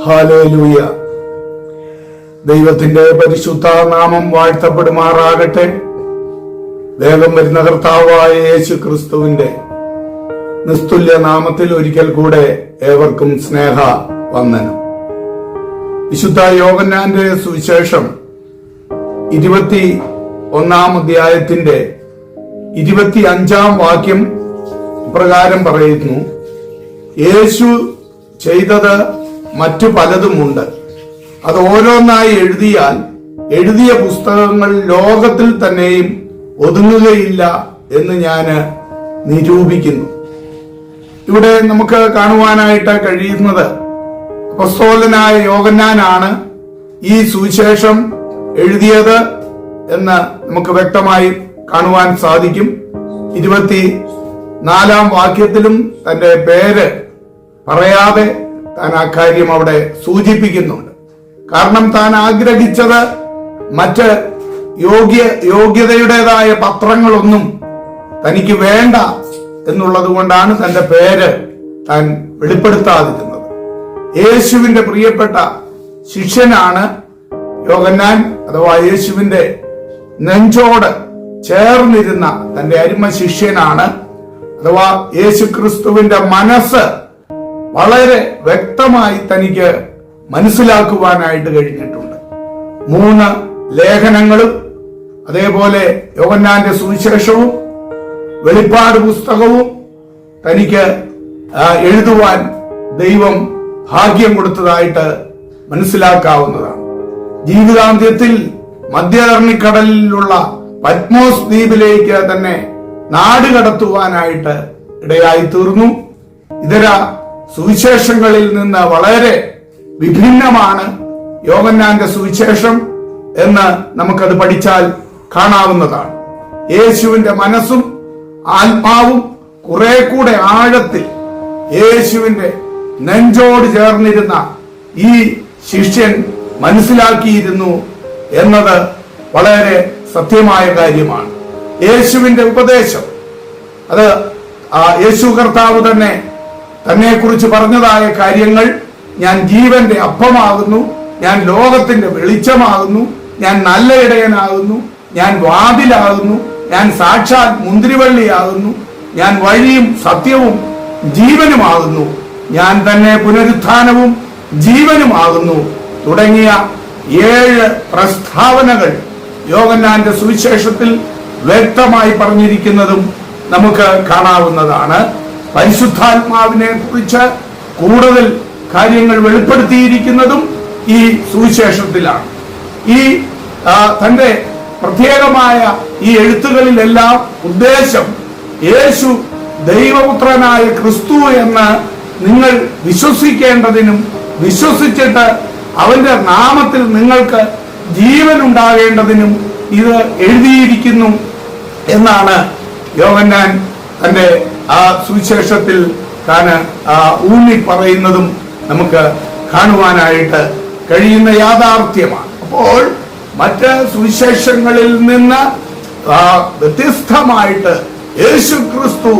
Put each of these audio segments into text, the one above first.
Hallelujah. ദൈവത്തിന്റെ പരിശുദ്ധ നാമം വാഴ്ത്തപ്പെടുമാറാകട്ടെ. വേഗം വരുന്ന കർത്താവായ യേശു ക്രിസ്തുവിന്റെ നിസ്തുല്യ നാമത്തിൽ ഒരിക്കൽ കൂടെ ഏവർക്കും സ്നേഹ വന്ദനം. വിശുദ്ധ യോഹന്നാന്റെ സുവിശേഷം 21 അധ്യായത്തിന്റെ 25 വാക്യം ഇപ്രകാരം പറയുന്നു: യേശു ചെയ്തത് മറ്റു പലതുമുണ്ട്. അത് ഓരോന്നായി എഴുതിയാൽ എഴുതിയ പുസ്തകങ്ങൾ ലോകത്തിൽ തന്നെയും ഒതുങ്ങുകയില്ല എന്ന് ഞാൻ നിരൂപിക്കുന്നു. ഇവിടെ നമുക്ക് കാണുവാനായിട്ട് കഴിയുന്നത് അപ്പോസ്തലനായ യോഹന്നാനാണ് ഈ സുവിശേഷം എഴുതിയത് എന്ന് നമുക്ക് വ്യക്തമായി കാണുവാൻ സാധിക്കും. 24 വാക്യത്തിലും തന്റെ പേര് പറയാതെ താൻ ആ കാര്യം അവിടെ സൂചിപ്പിക്കുന്നുണ്ട്. കാരണം താൻ ആഗ്രഹിച്ചത് മറ്റ് യോഗ്യതയുടേതായ പത്രങ്ങളൊന്നും തനിക്ക് വേണ്ട എന്നുള്ളത് കൊണ്ടാണ് തന്റെ പേര് താൻ വെളിപ്പെടുത്താതിരുന്നത്. യേശുവിന്റെ പ്രിയപ്പെട്ട ശിഷ്യനാണ് യോഹന്നാൻ, അഥവാ യേശുവിന്റെ നെഞ്ചോട് ചേർന്നിരുന്ന തന്റെ അരുമ ശിഷ്യനാണ്. അഥവാ യേശു ക്രിസ്തുവിന്റെ മനസ്സ് വളരെ വ്യക്തമായി തനിക്ക് മനസ്സിലാക്കുവാനായിട്ട് കഴിഞ്ഞിട്ടുണ്ട്. 3 ലേഖനങ്ങളും അതേപോലെ യോഹന്നാന്റെ സുവിശേഷവും വെളിപ്പാട് പുസ്തകവും തനിക്ക് എഴുതുവാൻ ദൈവം ഭാഗ്യം കൊടുത്തതായിട്ട് മനസ്സിലാക്കാവുന്നതാണ്. ജീവിതാന്ത്യത്തിൽ മധ്യധരണിക്കടലിലുള്ള പത്മോസ് ദ്വീപിലേക്ക് തന്നെ നാടുകടത്തുവാനായിട്ട് ഇടയായി തീർന്നു. ഇതര സുവിശേഷങ്ങളിൽ നിന്ന് വളരെ വിഭിന്നമാണ് യോഹന്നാന്റെ സുവിശേഷം എന്ന് നമുക്കത് പഠിച്ചാൽ കാണാവുന്നതാണ്. യേശുവിന്റെ മനസ്സും ആത്മാവും കുറെ കൂടെ ആഴത്തിൽ യേശുവിന്റെ നെഞ്ചോട് ചേർന്നിരുന്ന ഈ ശിഷ്യൻ മനസ്സിലാക്കിയിരുന്നു എന്നത് വളരെ സത്യമായ കാര്യമാണ്. യേശുവിന്റെ ഉപദേശം അത് യേശു കർത്താവ് തന്നെ കുറിച്ച് പറഞ്ഞതായ കാര്യങ്ങൾ: ഞാൻ ജീവന്റെ അപ്പമാകുന്നു, ഞാൻ ലോകത്തിന്റെ വെളിച്ചമാകുന്നു, ഞാൻ നല്ല ഇടയനാകുന്നു, ഞാൻ വാതിലാകുന്നു, ഞാൻ സാക്ഷാൽ മുന്തിരിവള്ളിയാകുന്നു, ഞാൻ വഴിയും സത്യവും ജീവനുമാകുന്നു, ഞാൻ തന്നെ പുനരുത്ഥാനവും ജീവനുമാകുന്നു തുടങ്ങിയ 7 പ്രസ്താവനകൾ യോഹന്നാന്റെ സുവിശേഷത്തിൽ വ്യക്തമായി പറഞ്ഞിരിക്കുന്നതും നമുക്ക് കാണാവുന്നതാണ്. പരിശുദ്ധാത്മാവിനെ കുറിച്ച് കൂടുതൽ കാര്യങ്ങൾ വെളിപ്പെടുത്തിയിരിക്കുന്നതും ഈ സുവിശേഷത്തിലാണ്. ഈ തന്റെ പ്രത്യേകമായ ഈ എഴുത്തുകളിലെല്ലാം ഉദ്ദേശം യേശു ദൈവപുത്രനായ ക്രിസ്തു എന്ന് നിങ്ങൾ വിശ്വസിക്കേണ്ടതിനും വിശ്വസിച്ചിട്ട് അവന്റെ നാമത്തിൽ നിങ്ങൾക്ക് ജീവൻ ഉണ്ടാകേണ്ടതിനും ഇത് എഴുതിയിരിക്കുന്നു എന്നാണ് യോഹന്നാൻ തന്റെ ആ സുവിശേഷത്തിൽ താൻ ഊന്നി പറയുന്നതും നമുക്ക് കാണുവാനായിട്ട് കഴിയുന്ന യാഥാർത്ഥ്യമാണ്. അപ്പോൾ മറ്റ് സുവിശേഷങ്ങളിൽ നിന്ന് വ്യത്യസ്തമായിട്ട് യേശു ക്രിസ്തു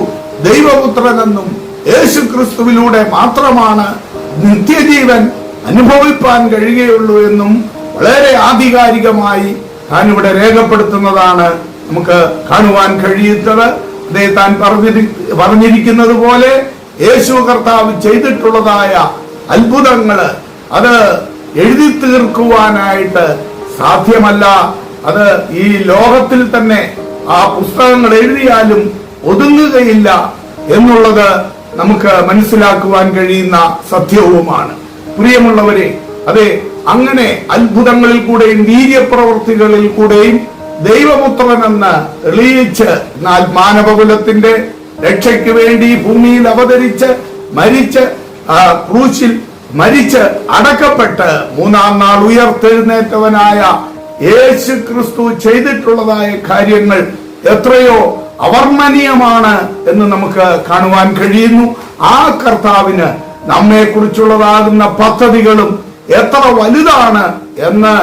ദൈവപുത്രനെന്നും യേശു ക്രിസ്തുവിലൂടെ മാത്രമാണ് നിത്യജീവൻ അനുഭവിപ്പാൻ കഴിയുകയുള്ളൂ എന്നും വളരെ ആധികാരികമായി താൻ ഇവിടെ രേഖപ്പെടുത്തുന്നതാണ് നമുക്ക് കാണുവാൻ കഴിയുന്നത്. അതേ താൻ പറഞ്ഞിരിക്കുന്നത് പോലെ യേശു കർത്താവ് ചെയ്തിട്ടുള്ളതായ അത്ഭുതങ്ങള് അത് എഴുതി തീർക്കുവാനായിട്ട് സാധ്യമല്ല. അത് ഈ ലോകത്തിൽ തന്നെ ആ പുസ്തകങ്ങൾ എഴുതിയാലും ഒതുങ്ങുകയില്ല എന്നുള്ളത് നമുക്ക് മനസ്സിലാക്കുവാൻ കഴിയുന്ന സത്യവുമാണ്. പ്രിയമുള്ളവരെ, അതെ, അങ്ങനെ അത്ഭുതങ്ങളിൽ കൂടെയും വീര്യപ്രവൃത്തികളിൽ കൂടെയും ദൈവപുത്രനെന്ന് തെളിയിച്ച്, എന്നാൽ മാനവകുലത്തിന്റെ രക്ഷയ്ക്ക് വേണ്ടി ഭൂമിയിൽ അവതരിച്ച് മരിച്ച് ക്രൂശിൽ മരിച്ച് അടക്കപ്പെട്ട് 3-ാം നാൾ ഉയർത്തെഴുന്നേറ്റവനായ യേശു ക്രിസ്തു ചെയ്തിട്ടുള്ളതായ കാര്യങ്ങൾ എത്രയോ അവർണ്ണനീയമാണ് എന്ന് നമുക്ക് കാണുവാൻ കഴിയുന്നു. ആ കർത്താവിന് നമ്മെ കുറിച്ചുള്ളതാകുന്ന പദ്ധതികളും എത്ര വലുതാണ് എന്ന്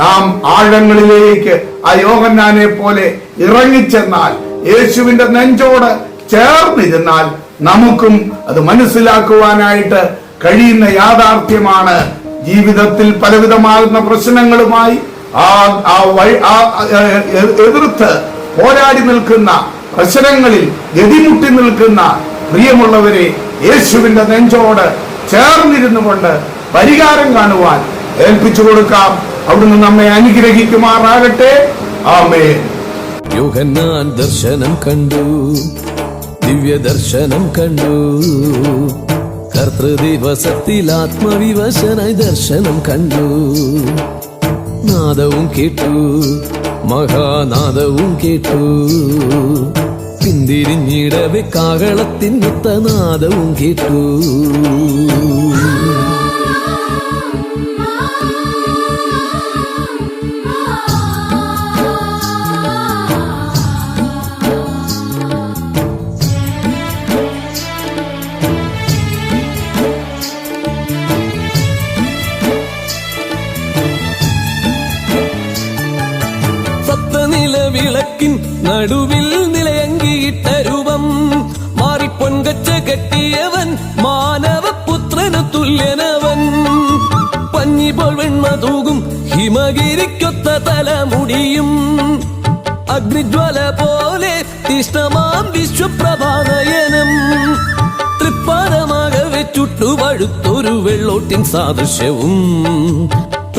നാം ആഴങ്ങളിലേക്ക് ആ യോഹന്നാനെ പോലെ ഇറങ്ങിച്ചെന്നാൽ, യേശുവിന്റെ നെഞ്ചോട് ചേർന്നിരുന്നാൽ നമുക്കും അത് മനസ്സിലാക്കുവാനായിട്ട് കഴിയുന്ന യാഥാർത്ഥ്യമാണ് ജീവിതത്തിൽ പലവിധമാകുന്ന പ്രശ്നങ്ങളുമായി എതിർത്ത് പോരാടി നിൽക്കുന്ന, പ്രശ്നങ്ങളിൽ ഗതിമുട്ടി നിൽക്കുന്ന പ്രിയമുള്ളവരെ, യേശുവിന്റെ നെഞ്ചോട് ചേർന്നിരുന്നു കൊണ്ട് പരിഹാരം കാണുവാൻ ഏൽപ്പിച്ചു കൊടുക്കാം. അവിടുന്ന് നമ്മെ അനുഗ്രഹിക്കുമാറാകട്ടെ. ആമേൻ. യോഹന്നാൻ ദർശനം കണ്ടു, ദിവ്യ ദർശനം കണ്ടു. കർത്തൃദിവസത്തിൽ ആത്മവിവശനായി ദർശനം കണ്ടു. നാദവും കേട്ടു, മഹാനാദവും കേട്ടു. പിന്തിരിഞ്ഞിടവെ കാഹളത്തിനൊത്ത നാദവും കേട്ടു. വിളക്കിൻ നടുവിൽ നിലയങ്കിയിട്ട രൂപം മാറിപ്പൊൻകച്ച കെട്ടിയവൻ മാനവപുത്രനു തുല്യനവൻ. പഞ്ഞിപോൽ വെണ്മ തൂകും ഹിമഗിരിക്കൊത്ത തലമുടിയും അഗ്നിജ്വല പോലെ തീഷ്ണമാം വിശ്വപ്രഭാനയനം. തൃപ്പാദമാകവെ ചുട്ടുപഴുത്തൊരു വെള്ളോട്ടിൻ സാദൃശ്യവും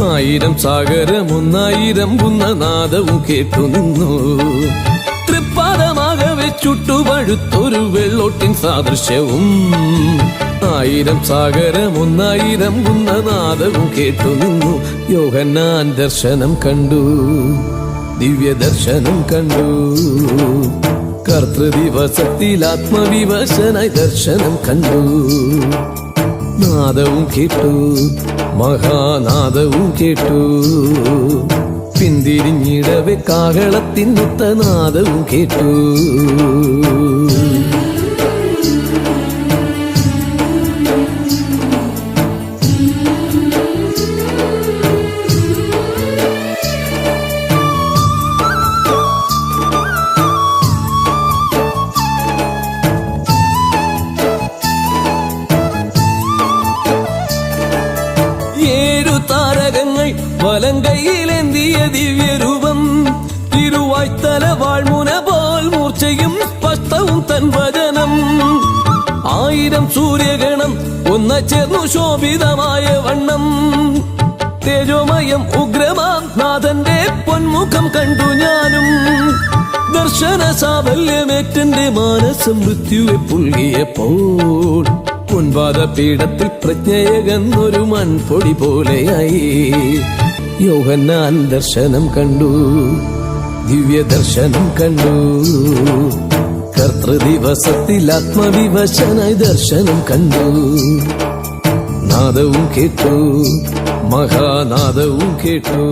1000 സാഗരമൊന്നായിരം നാദവും കേട്ടു നിന്നു. തൃപ്പാദമാകവെ ചുട്ടുപഴുത്തൊരു വെള്ളോട്ടിൻ സാദൃശ്യവും 1000 സാഗരമൊന്നായിരം നാദവും കേട്ടു നിന്നു. യോഹന്നാൻ ദർശനം കണ്ടു, ദിവ്യ ദർശനം കണ്ടു. കർത്തൃദിവസത്തിൽ ആത്മവിവശനായി ദർശനം കണ്ടു. നാദവും കേട്ടു, മഹാനാദവും കേട്ടു. പിന്തിരിഞ്ഞിടവെ കാഹളത്തിനൊത്ത നാദവും കേട്ടു. താരകങ്ങൾ വലങ്കയിലെന്തിയ ദിവ്യരൂപം. തിരുവായ്ത്തല വാൾമുന പോൽ മൂർച്ചയും സ്പഷ്ടവും തൻ വചനം. 1000 സൂര്യഗണം ഒന്ന ചേർന്നു ശോഭിതമായ വണ്ണം. തേജോമയം ഉഗ്രമാം നാഥന്റെ പൊന്മുഖം കണ്ടു ഞാനും. ദർശന സാഫല്യമേറ്റന്റെ മാനസം മൃത്യുവെ പുൽകിയപ്പോൾ പൊൻപാദപീഠത്തിൽ പ്രജ്ഞയകന്നൊരു മൺപൊടി പോലെയായി. യോഹന്നാൻ ദർശനം കണ്ടു, ദിവ്യ ദർശനം കണ്ടു. കർത്തൃദിവസത്തിൽ ആത്മവിവശനായി ദർശനം കണ്ടു. നാദവും കേട്ടു, മഹാനാദവും കേട്ടു.